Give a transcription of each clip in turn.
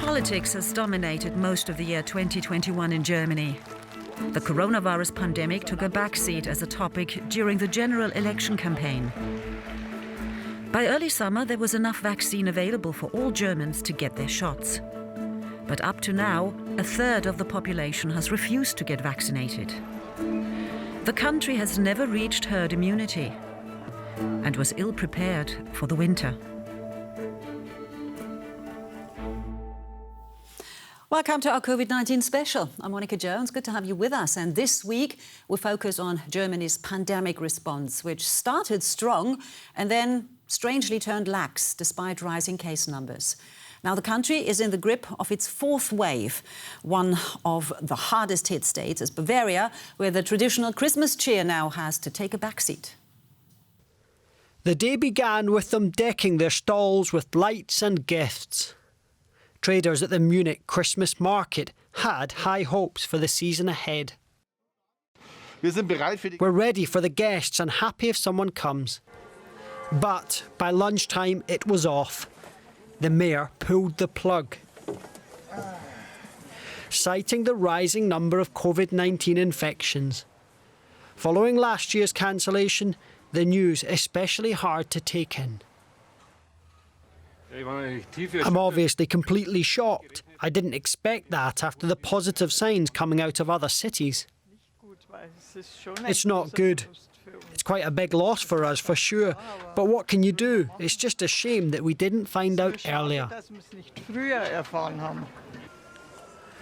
Politics has dominated most of the year 2021 in Germany. The coronavirus pandemic took a backseat as a topic during the general election campaign. By early summer, there was enough vaccine available for all Germans to get their shots. But up to now, a third of the population has refused to get vaccinated. The country has never reached herd immunity and was ill-prepared for the winter. Welcome to our COVID-19 special. I'm Monica Jones. Good to have you with us. And this week, we focus on Germany's pandemic response, which started strong and then strangely turned lax despite rising case numbers. Now, the country is in the grip of its fourth wave. One of the hardest hit states is Bavaria, where the traditional Christmas cheer now has to take a backseat. The day began with them decking their stalls with lights and gifts. Traders at the Munich Christmas market had high hopes for the season ahead. We're ready for the guests and happy if someone comes. But by lunchtime, it was off. The mayor pulled the plug, citing the rising number of COVID-19 infections. Following last year's cancellation, the news especially hard to take in. I'm obviously completely shocked. I didn't expect that after the positive signs coming out of other cities. It's not good. It's quite a big loss for us, for sure. But what can you do? It's just a shame that we didn't find out earlier.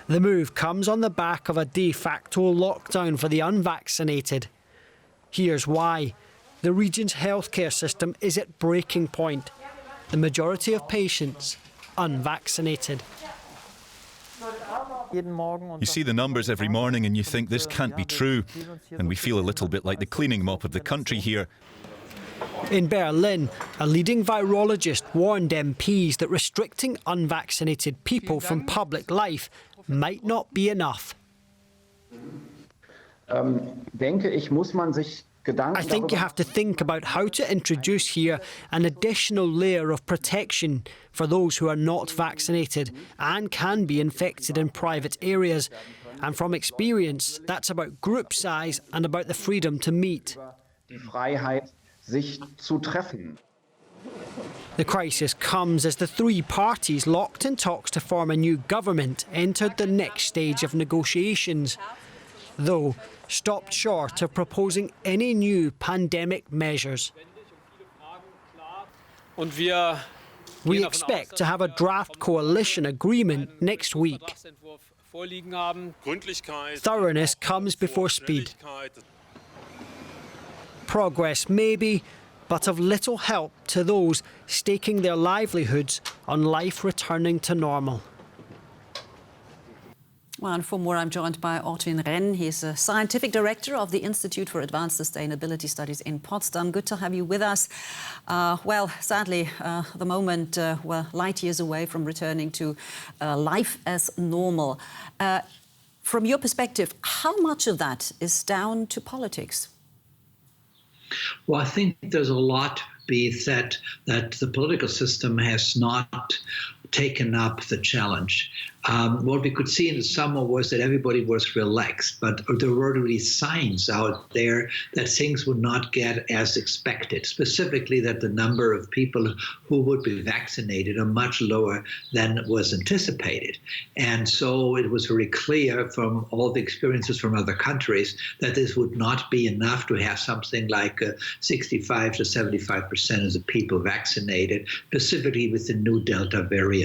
The move comes on the back of a de facto lockdown for the unvaccinated. Here's why. The region's healthcare system is at breaking point. The majority of patients unvaccinated. You see the numbers every morning and you think this can't be true. And we feel a little bit like the cleaning mop of the country here. In Berlin, a leading virologist warned MPs that restricting unvaccinated people from public life might not be enough. I think you have to think about how to introduce here an additional layer of protection for those who are not vaccinated and can be infected in private areas. And from experience, that's about group size and about the freedom to meet. The crisis comes as the three parties locked in talks to form a new government entered the next stage of negotiations, though stopped short of proposing any new pandemic measures. We expect to have a draft coalition agreement next week. Thoroughness comes before speed. Progress maybe, but of little help to those staking their livelihoods on life returning to normal. Well, and for more, I'm joined by Ortwin Renn. He's a scientific director of the Institute for Advanced Sustainability Studies in Potsdam. Good to have you with us. Well, sadly, the moment we're light years away from returning to life as normal. From your perspective, how much of that is down to politics? Well, I think there's a lot to be said that the political system has not taken up the challenge. What we could see in the summer was that everybody was relaxed, but there were really signs out there that things would not get as expected, specifically that the number of people who would be vaccinated are much lower than was anticipated. And so it was very clear from all the experiences from other countries that this would not be enough to have something like 65 to 75% of the people vaccinated, specifically with the new Delta variant.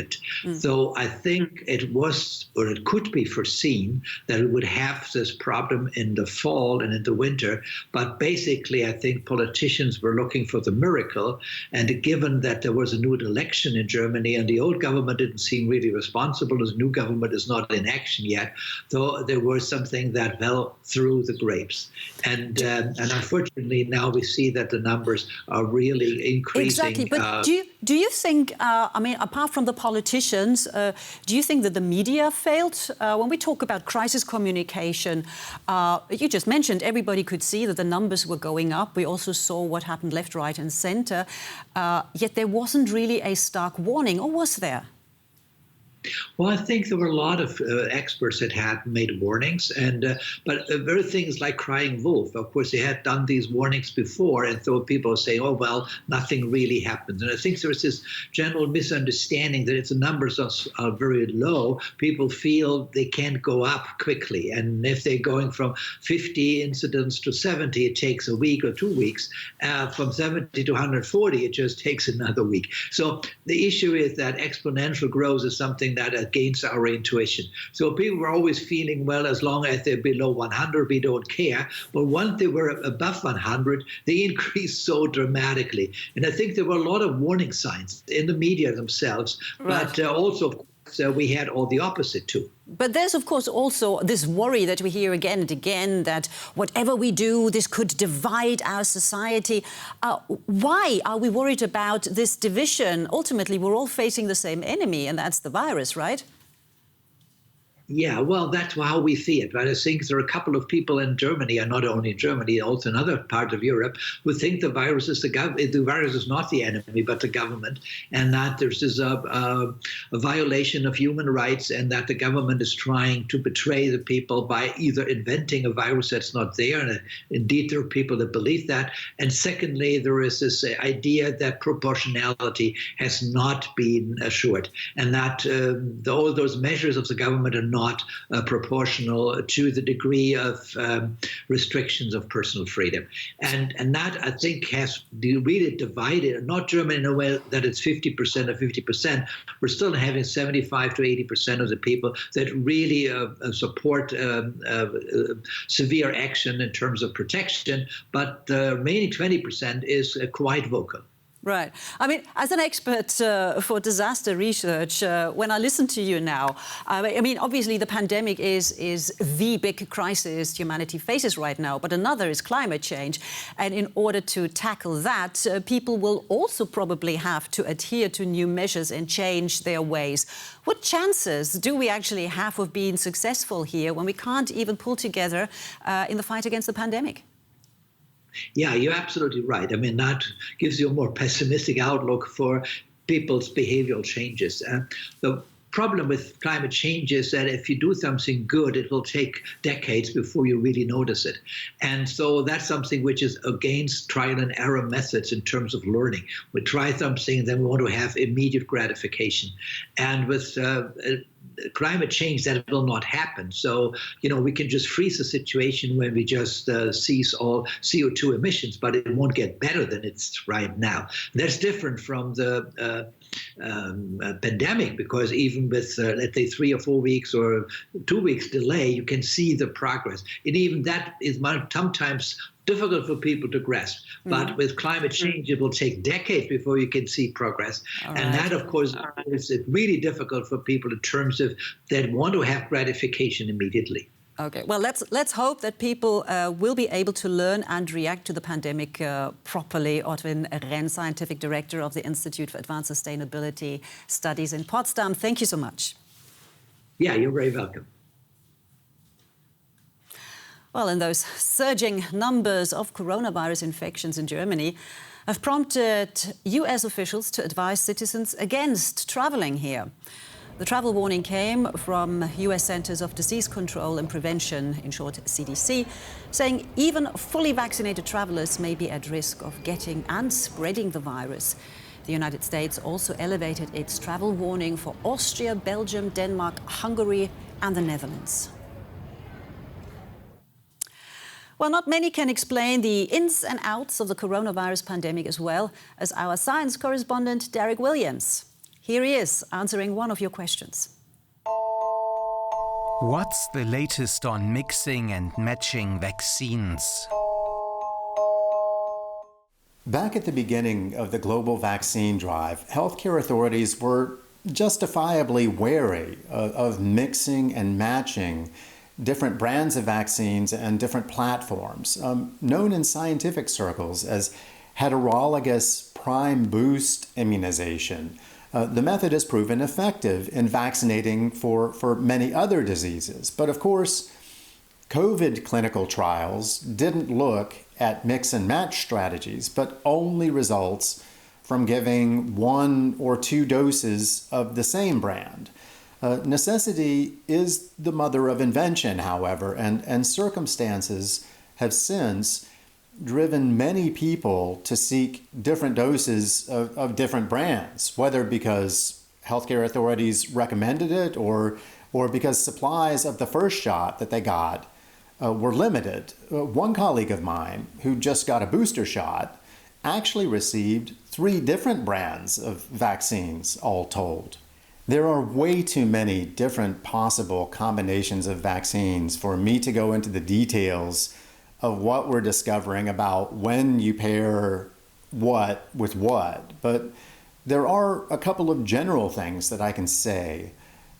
So I think it was, or it could be foreseen that we would have this problem in the fall and in the winter. But basically, I think politicians were looking for the miracle. And given that there was a new election in Germany and the old government didn't seem really responsible, as the new government is not in action yet, though there was something that fell through the grapes. And unfortunately, now we see that the numbers are really increasing. Exactly. But do you think, I mean, apart from the politicians, do you think that the media failed? When we talk about crisis communication, you just mentioned everybody could see that the numbers were going up. We also saw what happened left, right and centre. Yet there wasn't really a stark warning, or was there? Well, I think there were a lot of experts that had made warnings, but there are things like crying wolf. Of course, they had done these warnings before, and so people say, "Oh well, nothing really happens." And I think there's this general misunderstanding that if the numbers are very low, people feel they can't go up quickly, and if they're going from 50 incidents to 70, it takes a week or 2 weeks. From 70 to 140, it just takes another week. So the issue is that exponential growth is something that against our intuition. So people were always feeling, well, as long as they're below 100, we don't care. But once they were above 100, they increased so dramatically. And I think there were a lot of warning signs in the media themselves, right. But also, of course, we had all the opposite too. But there's, of course, also this worry that we hear again and again that whatever we do, this could divide our society. Why are we worried about this division? Ultimately, we're all facing the same enemy, and that's the virus, right? Yeah, well, that's how we see it. Right? I think there are a couple of people in Germany, and not only in Germany, also in other parts of Europe, who think the virus is the virus is not the enemy, but the government, and that there's this a violation of human rights, and that the government is trying to betray the people by either inventing a virus that's not there, and indeed there are people that believe that. And secondly, there is this idea that proportionality has not been assured, and that all those measures of the government are not proportional to the degree of restrictions of personal freedom. And that, I think, has really divided, not Germany in a way that it's 50% or 50%. We're still having 75 to 80% of the people that really support severe action in terms of protection, but the remaining 20% is quite vocal. Right. I mean, as an expert for disaster research, when I listen to you now, I mean, obviously the pandemic is the big crisis humanity faces right now, but another is climate change. And in order to tackle that, people will also probably have to adhere to new measures and change their ways. What chances do we actually have of being successful here when we can't even pull together in the fight against the pandemic? Yeah, you're absolutely right. I mean, that gives you a more pessimistic outlook for people's behavioral changes. The problem with climate change is that if you do something good, it will take decades before you really notice it. And so that's something which is against trial and error methods in terms of learning. We try something, then we want to have immediate gratification. And with climate change, that will not happen. So, we can just freeze the situation when we just cease all CO2 emissions, but it won't get better than it's right now. That's different from the pandemic, because even with, let's say, 3 or 4 weeks or 2 weeks delay, you can see the progress. And even that is sometimes difficult for people to grasp. But with climate change, it will take decades before you can see progress. And that, of course, is really difficult for people in terms of they want to have gratification immediately. Okay, well, let's hope that people will be able to learn and react to the pandemic properly. Otwin Renn, Scientific Director of the Institute for Advanced Sustainability Studies in Potsdam. Thank you so much. Yeah, you're very welcome. Well, and those surging numbers of coronavirus infections in Germany have prompted US officials to advise citizens against traveling here. The travel warning came from US Centers of Disease Control and Prevention, in short CDC, saying even fully vaccinated travelers may be at risk of getting and spreading the virus. The United States also elevated its travel warning for Austria, Belgium, Denmark, Hungary and the Netherlands. Well, not many can explain the ins and outs of the coronavirus pandemic as well as our science correspondent, Derek Williams. Here he is, answering one of your questions. What's the latest on mixing and matching vaccines? Back at the beginning of the global vaccine drive, healthcare authorities were justifiably wary of mixing and matching different brands of vaccines and different platforms, known in scientific circles as heterologous prime boost immunization. The method has proven effective in vaccinating for many other diseases. But of course, COVID clinical trials didn't look at mix and match strategies, but only results from giving 1 or 2 doses of the same brand. Necessity is the mother of invention, however, and circumstances have since driven many people to seek different doses of different brands, whether because healthcare authorities recommended it or because supplies of the first shot that they got were limited. One colleague of mine who just got a booster shot actually received 3 different brands of vaccines, all told. There are way too many different possible combinations of vaccines for me to go into the details of what we're discovering about when you pair what with what. But there are a couple of general things that I can say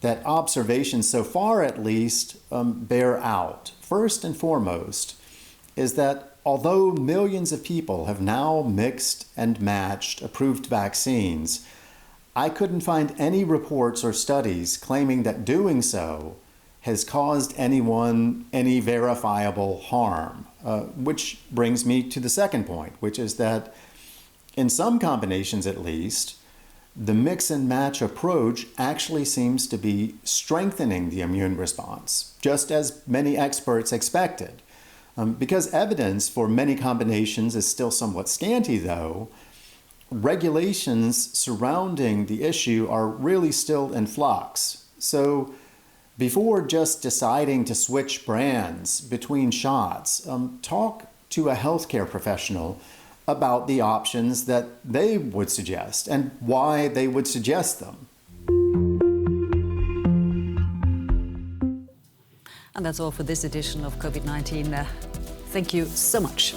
that observations so far at least bear out. First and foremost is that although millions of people have now mixed and matched approved vaccines, I couldn't find any reports or studies claiming that doing so has caused anyone any verifiable harm, which brings me to the second point, which is that in some combinations at least, the mix and match approach actually seems to be strengthening the immune response, just as many experts expected. Because evidence for many combinations is still somewhat scanty, though, regulations surrounding the issue are really still in flux. So before just deciding to switch brands between shots, talk to a healthcare professional about the options that they would suggest and why they would suggest them. And that's all for this edition of COVID-19. Thank you so much.